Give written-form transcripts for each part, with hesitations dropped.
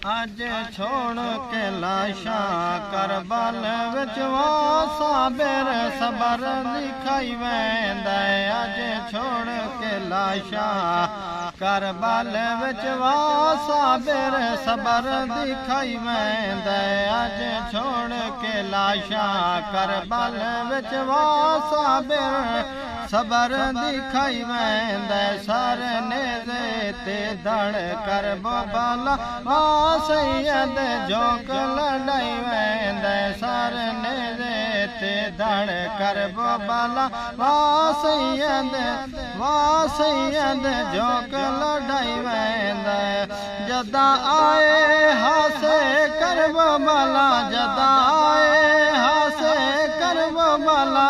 अज छोड़ के लाशा करबल विच साबिर सबर दिखाई वेंदा। अज छोड़ के लाशा करबल विच साबिर सबर दिखाई वेंदा। अज छोड़ के लाशा करबल विच साबिर सबर दिखाई वेंदा। सर नेज़े ते दड़ करबला सैयद जोक लड़ाई वेंदा। सर नेज़े ते दड़ करबला सैयद जोक लड़ाई वेंदा। जदा आए हासे करबला जदा आए हासे करबला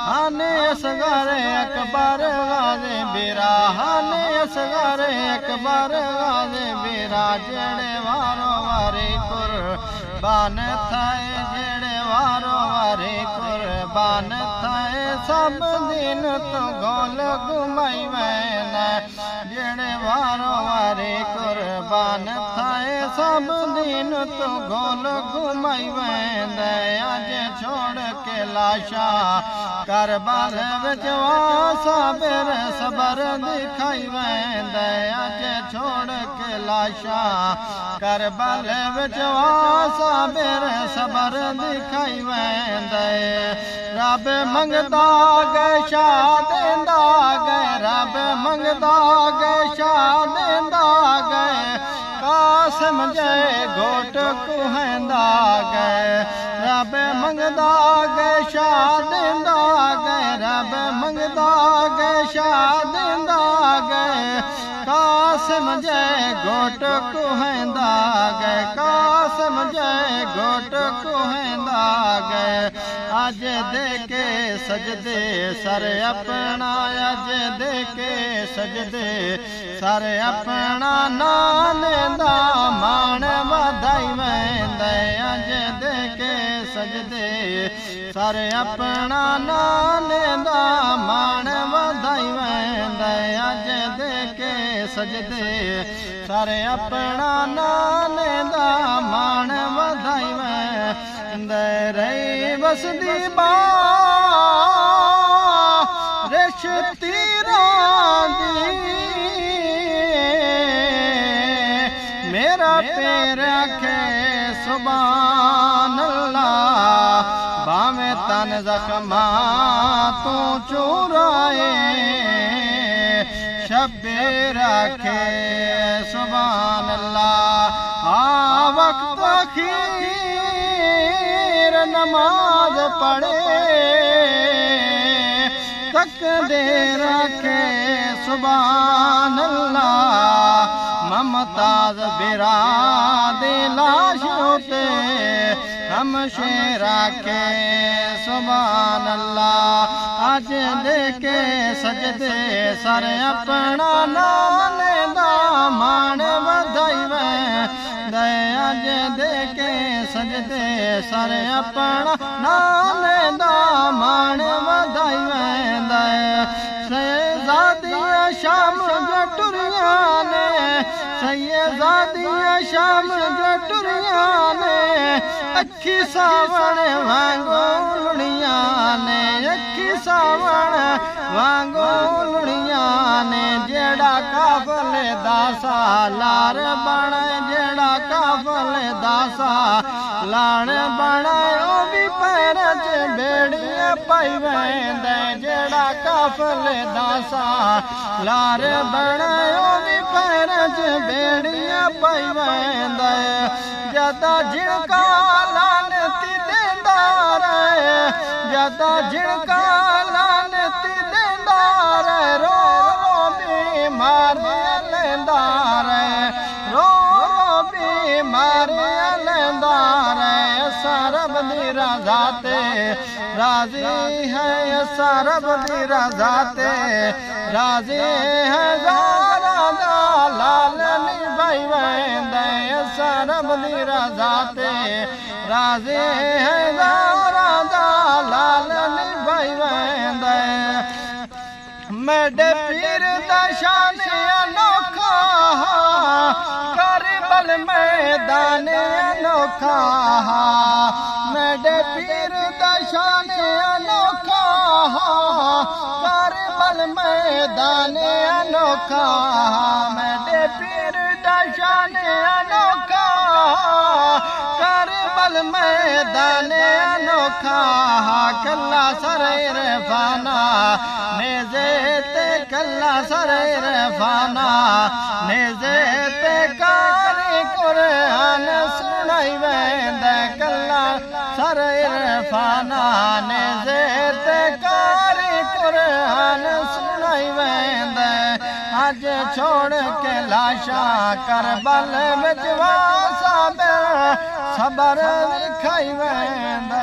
हाने असगर अकबर गाज़ी बिरा हाने असगर अकबर गाज़ी बिरा। जेड़े वारो वारी कुर्बान थाए जेड़े वारो वारी कुर्बान थाए सब दिन तो गोल घुमाई वेंदा। जेड़े वारो वारी कुर्बान थाए सब दिन तो गोल घुमाई वेंदा। अज छोड़ के लाशा करबल विच साबिर सबर दिखाई वेंदा। अज छोड़ के लाशा करबल विच साबिर सबर दिखाई वेंदा। रब मंगदा गए शाह देंदा गए रब मंगदा गए शाह देंदा गए। कासिम जय घोट कुहंदा गए रब मंगदा गए शाह देंदा गए रब मंगदा गए शाह देंदा गए। कासिम जय घोट कुहंदा गए कासिम जय घोट कुहंदा गए। अज दे के सजदे सर अपना अज दे के सजदे सर अपना नाम दा मान वधाई वेंदा। अज दे के सजदे सर अपना नाम दा मान वधाई वेंदा। अज दे के सजदे सर अपना नाम दा मान वधाई वेंदा। रही बसदी बारिश तीरां दी मेरा पैर आखे सुभान अल्लाह। भावें तन जख्मा तू चुराए शब्बीर आखे सुभान अल्लाह। वक्त अखीर नमाज पढ़े तक दे रखे सुभान अल्लाह। ममताज बिरादे लाश होते हम शेरा के सुभान अल्लाह। अज दे के सजदे सर अपना नाम दा मान वधाई वेंदा। अज दे के सजदे सर अपना नाम दा मान वधाई वेंदा। सैयदादियां शाम जो टुरियां ने सैयदादियां शाम जो टुरियां ने अखी सावण वांगो लुड़ियां ने अखी सावण वांगो लुड़ियां ने। जेड़ा काफल दा सालार बने जेड़ा काफल दा सालार बने ओ भी पैर च बेड़ियां पाई वेंदा। जेड़ा काफल दा सालार बने ओ भी पैर च बेड़ियां पाई वेंदा। जदा झिड़का लानती देंदा रहे जदा झिड़का लानती देंदा रहे। रो रो बीमारियां लेंदा रहे रो रो बीमारियां लेंदा रहे। सरब दी रज़ा ते राज़ी है सरब दी रज़ा ते राज़ी है। ज़ारा दा लाल निभाई वेंदा। सरब दी रज़ा ते राज़ी है ज़ारा दा लाल निभाई वेंदा। मेरे पीर दा शान अनोखा कर बल मैदान अनोखा मेरे पीर दा शान अनोखा करबल मैदान अनोखा मेरे पीर दा शान अनोखा करबल मैदान अनोखा कल्ला सरेर फाना नेज़े ते कल्ला सरेर फाना नेज़े ते कारी कुरान सुनाई वेंदा कल्ला सरेर फाना नेज़े ते कारी कुरान सुनाई वेंदा अज छोड़ के लाशा करबल विच वासा सबर खाई वेंदा।